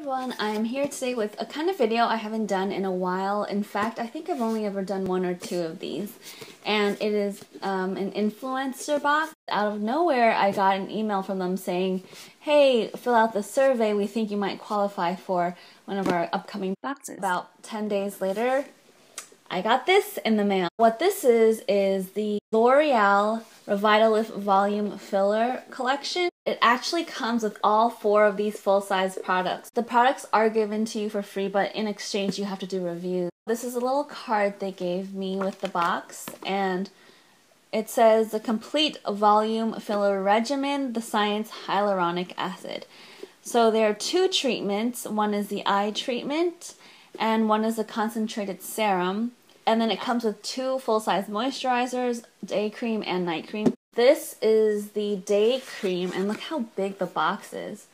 everyone, I'm here today with a kind of video I haven't done in a while. In fact, I think I've only ever done one or two of these, and it is an Influenster box. Out of nowhere, I got an email from them saying, hey, fill out the survey, we think you might qualify for one of our upcoming boxes. About 10 days later, I got this in the mail. What this is the L'Oreal RevitaLift Volume Filler collection. It actually comes with all 4 of these full-size products. The products are given to you for free, but in exchange you have to do reviews. This is a little card they gave me with the box, and it says the complete volume filler regimen, the science hyaluronic acid. So there are 2 treatments. One is the eye treatment, and one is a concentrated serum. And then it comes with 2 full-size moisturizers, day cream and night cream. This is the day cream, and look how big the box is.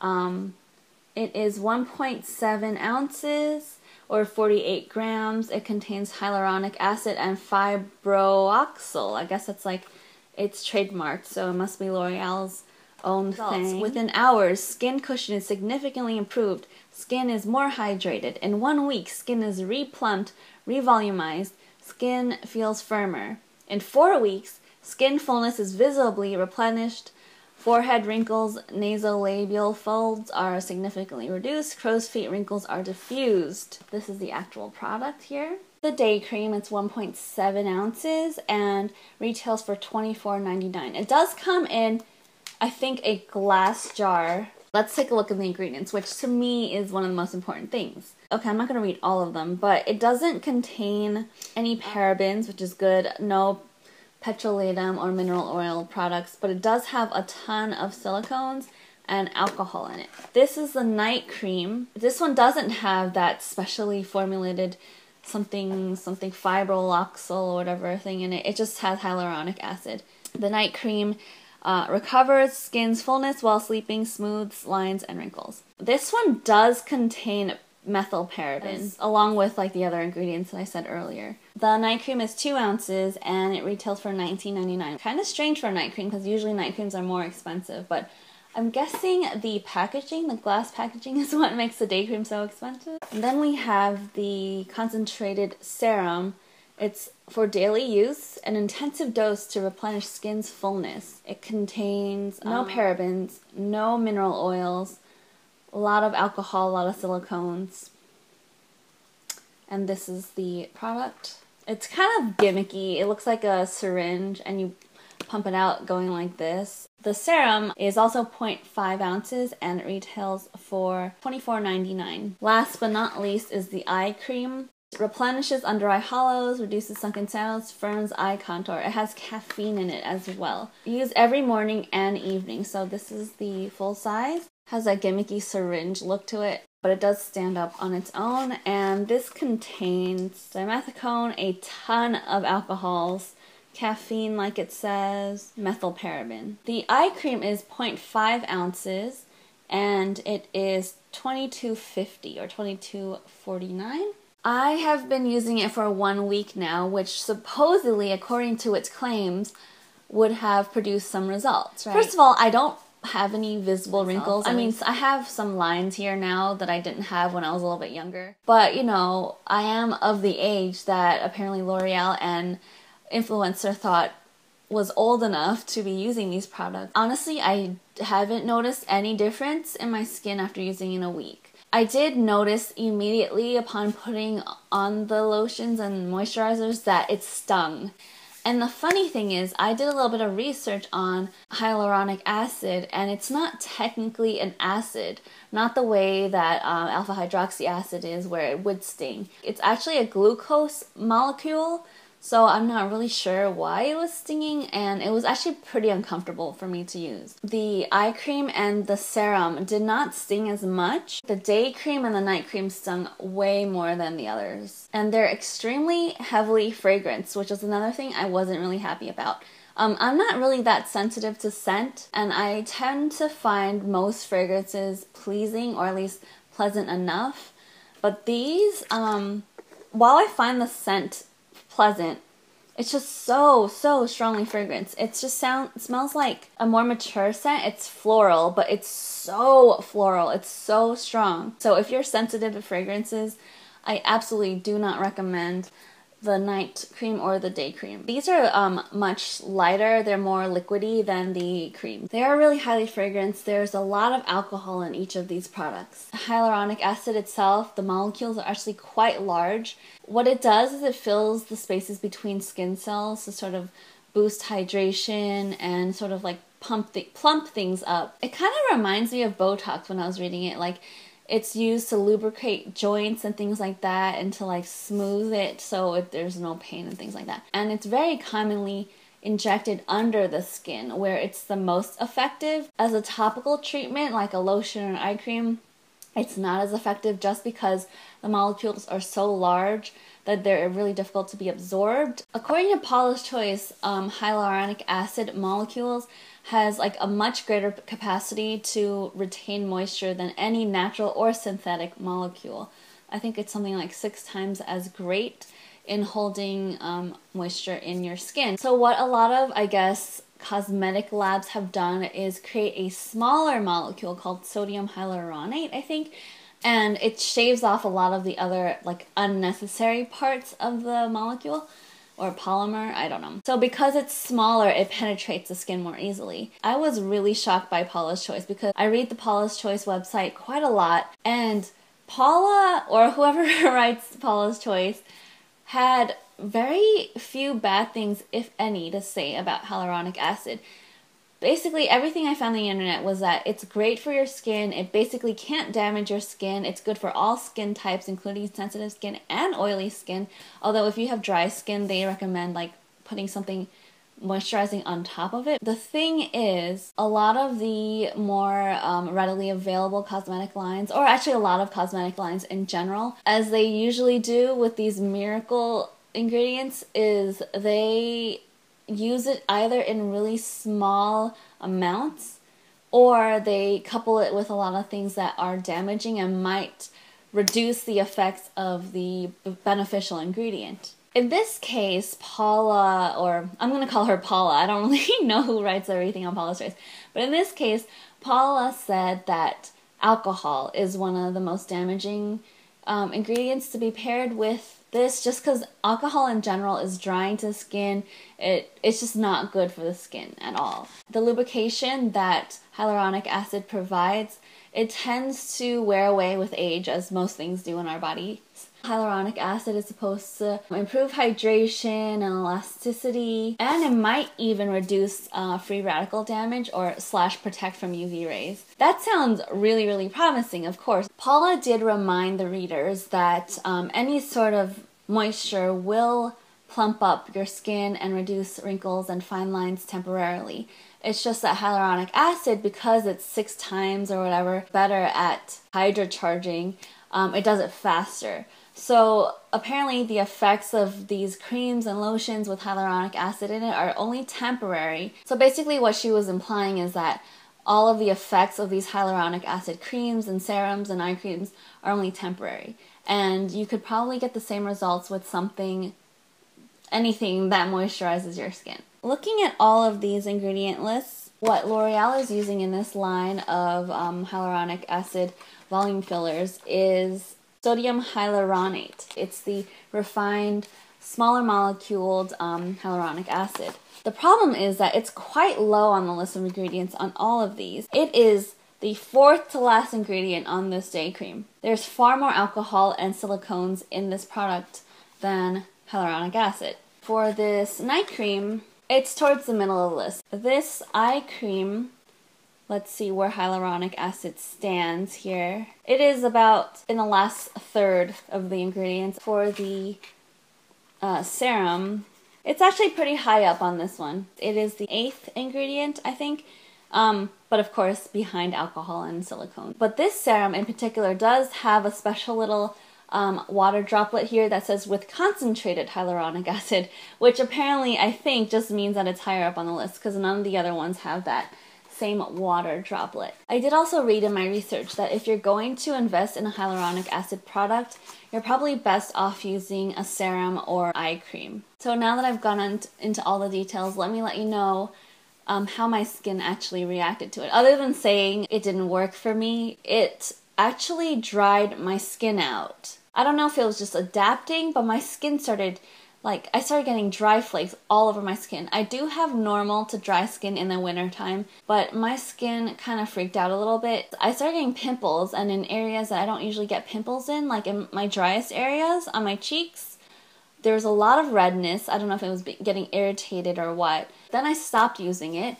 It is 1.7 ounces or 48 grams. It contains hyaluronic acid and fibroxyl. I guess it's like it's trademarked, so it must be L'Oreal's own thing. Within hours, skin cushion is significantly improved. Skin is more hydrated. In 1 week, skin is replumped, revolumized. Skin feels firmer. In 4 weeks, skin fullness is visibly replenished. Forehead wrinkles, nasolabial folds are significantly reduced. Crow's feet wrinkles are diffused. This is the actual product here. The day cream, it's 1.7 ounces and retails for $24.99. It does come in, I think, a glass jar. Let's take a look at the ingredients, which to me is one of the most important things. Okay, I'm not going to read all of them, but it doesn't contain any parabens, which is good. No petrolatum or mineral oil products, but it does have a ton of silicones and alcohol in it. This is the night cream. This one doesn't have that specially formulated something fibroxyl or whatever thing in it. It just has hyaluronic acid. The night cream recovers skin's fullness while sleeping, smooths lines and wrinkles. This one does contain methylparabens, along with like the other ingredients that I said earlier. The night cream is 2 ounces and it retails for $19.99. Kind of strange for a night cream because usually night creams are more expensive, but I'm guessing the packaging, the glass packaging, is what makes the day cream so expensive. And then we have the concentrated serum. It's for daily use, an intensive dose to replenish skin's fullness. It contains no parabens, no mineral oils, a lot of alcohol, a lot of silicones. And this is the product. It's kind of gimmicky. It looks like a syringe and you pump it out going like this. The serum is also 0.5 ounces and it retails for $24.99. Last but not least is the eye cream. It replenishes under eye hollows, reduces sunken shadows, firms eye contour. It has caffeine in it as well. Use every morning and evening. So this is the full size. Has a gimmicky syringe look to it, but it does stand up on its own. And this contains dimethicone, a ton of alcohols, caffeine like it says, methylparaben. The eye cream is 0.5 ounces and it is $22.50 or $22.49. I have been using it for 1 week now, which supposedly, according to its claims, would have produced some results, right? First of all, I don't have any visible wrinkles. I mean, I have some lines here now that I didn't have when I was a little bit younger. But, you know, I am of the age that apparently L'Oreal and Influencer thought was old enough to be using these products. Honestly, I haven't noticed any difference in my skin after using it in a week. I did notice immediately upon putting on the lotions and moisturizers that it stung. And the funny thing is, I did a little bit of research on hyaluronic acid, and it's not technically an acid, not the way that alpha hydroxy acid is, where it would sting. It's actually a glucose molecule, so I'm not really sure why it was stinging, and it was actually pretty uncomfortable for me to use. The eye cream and the serum did not sting as much. The day cream and the night cream stung way more than the others. And they're extremely heavily fragranced, which is another thing I wasn't really happy about. I'm not really that sensitive to scent, and I tend to find most fragrances pleasing, or at least pleasant enough. But these, while I find the scent pleasant, It's just so strongly fragrant. It just smells like a more mature scent. It's floral, but it's so floral. It's so strong. So if you're sensitive to fragrances, I absolutely do not recommend the night cream or the day cream. These are much lighter. They're more liquidy than the cream. They are really highly fragranced. There's a lot of alcohol in each of these products. Hyaluronic acid itself, the molecules are actually quite large. What it does is it fills the spaces between skin cells to sort of boost hydration and sort of like plump things up. It kind of reminds me of Botox when I was reading it. Like, it's used to lubricate joints and things like that and to like smooth it so there's no pain and things like that. And it's very commonly injected under the skin where it's the most effective. As a topical treatment like a lotion or an eye cream, it's not as effective just because the molecules are so large that they're really difficult to be absorbed. According to Paula's Choice, hyaluronic acid molecules has like a much greater capacity to retain moisture than any natural or synthetic molecule. I think it's something like 6 times as great in holding moisture in your skin. So what a lot of, I guess, cosmetic labs have done is create a smaller molecule called sodium hyaluronate, I think, and it shaves off a lot of the other like unnecessary parts of the molecule. Or polymer, I don't know. So because it's smaller, it penetrates the skin more easily. I was really shocked by Paula's Choice because I read the Paula's Choice website quite a lot, and Paula, or whoever writes Paula's Choice, had very few bad things, if any, to say about hyaluronic acid. Basically, everything I found on the internet was that it's great for your skin. It basically can't damage your skin. It's good for all skin types, including sensitive skin and oily skin. Although if you have dry skin, they recommend like putting something moisturizing on top of it. The thing is, a lot of the more readily available cosmetic lines, or actually a lot of cosmetic lines in general, as they usually do with these miracle ingredients, is they use it either in really small amounts or they couple it with a lot of things that are damaging and might reduce the effects of the beneficial ingredient. In this case, Paula, or I'm going to call her Paula, I don't really know who writes everything on Paula's Choice, but in this case, Paula said that alcohol is one of the most damaging ingredients to be paired with this, just because alcohol in general is drying to the skin. It's just not good for the skin at all. The lubrication that hyaluronic acid provides, it tends to wear away with age, as most things do in our bodies. Hyaluronic acid is supposed to improve hydration and elasticity, and it might even reduce free radical damage or / protect from UV rays. That sounds really, really promising, of course. Paula did remind the readers that any sort of moisture will plump up your skin and reduce wrinkles and fine lines temporarily. It's just that hyaluronic acid, because it's 6 times or whatever better at hydrocharging, it does it faster. So apparently the effects of these creams and lotions with hyaluronic acid in it are only temporary. So basically what she was implying is that all of the effects of these hyaluronic acid creams and serums and eye creams are only temporary. And you could probably get the same results with anything that moisturizes your skin. Looking at all of these ingredient lists, what L'Oreal is using in this line of hyaluronic acid volume fillers is sodium hyaluronate. It's the refined, smaller moleculed hyaluronic acid. The problem is that it's quite low on the list of ingredients on all of these. It is the 4th to last ingredient on this day cream. There's far more alcohol and silicones in this product than hyaluronic acid. For this night cream, it's towards the middle of the list. This eye cream, let's see where hyaluronic acid stands here. It is about in the last third of the ingredients. For the serum, it's actually pretty high up on this one. It is the 8th ingredient, I think. But of course behind alcohol and silicone. But this serum in particular does have a special little water droplet here that says with concentrated hyaluronic acid, which apparently I think just means that it's higher up on the list because none of the other ones have that same water droplet. I did also read in my research that if you're going to invest in a hyaluronic acid product, you're probably best off using a serum or eye cream. So now that I've gone into all the details, let me let you know how my skin actually reacted to it. Other than saying it didn't work for me, it actually dried my skin out. I don't know if it was just adapting, but my skin started, I started getting dry flakes all over my skin. I do have normal to dry skin in the wintertime, but my skin kind of freaked out a little bit. I started getting pimples, and in areas that I don't usually get pimples in, like in my driest areas on my cheeks, there was a lot of redness. I don't know if it was getting irritated or what. Then I stopped using it,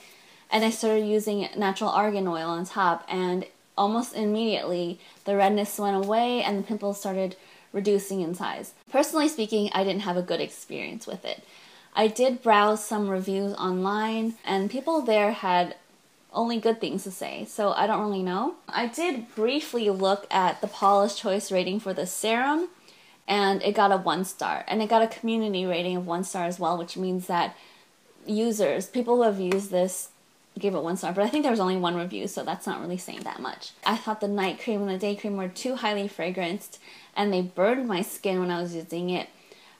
and I started using natural argan oil on top, and almost immediately the redness went away and the pimples started reducing in size. Personally speaking, I didn't have a good experience with it. I did browse some reviews online, and people there had only good things to say, so I don't really know. I did briefly look at the Paula's Choice rating for the serum, and it got a 1-star, and it got a community rating of 1-star as well, which means that users, people who have used this, gave it 1-star, but I think there was only one review, so that's not really saying that much. I thought the night cream and the day cream were too highly fragranced, and they burned my skin when I was using it.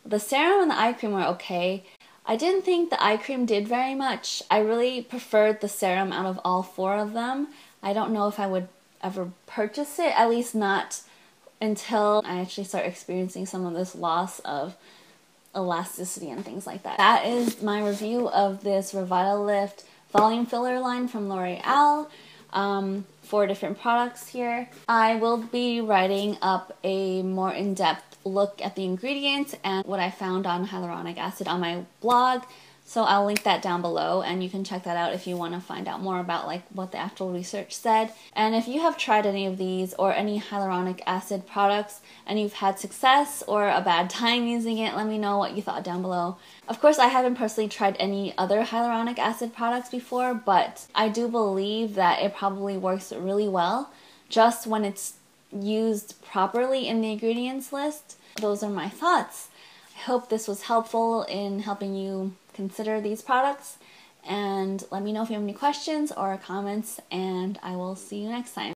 The serum and the eye cream were okay. I didn't think the eye cream did very much. I really preferred the serum out of all 4 of them. I don't know if I would ever purchase it, at least not until I actually start experiencing some of this loss of elasticity and things like that. That is my review of this RevitaLift Volume Filler line from L'Oreal. 4 different products here. I will be writing up a more in-depth look at the ingredients and what I found on hyaluronic acid on my blog, so I'll link that down below, and you can check that out if you want to find out more about what the actual research said. And if you have tried any of these or any hyaluronic acid products and you've had success or a bad time using it, let me know what you thought down below. Of course, I haven't personally tried any other hyaluronic acid products before, but I do believe that it probably works really well just when it's used properly in the ingredients list. Those are my thoughts. I hope this was helpful in helping you consider these products, and let me know if you have any questions or comments, and I will see you next time.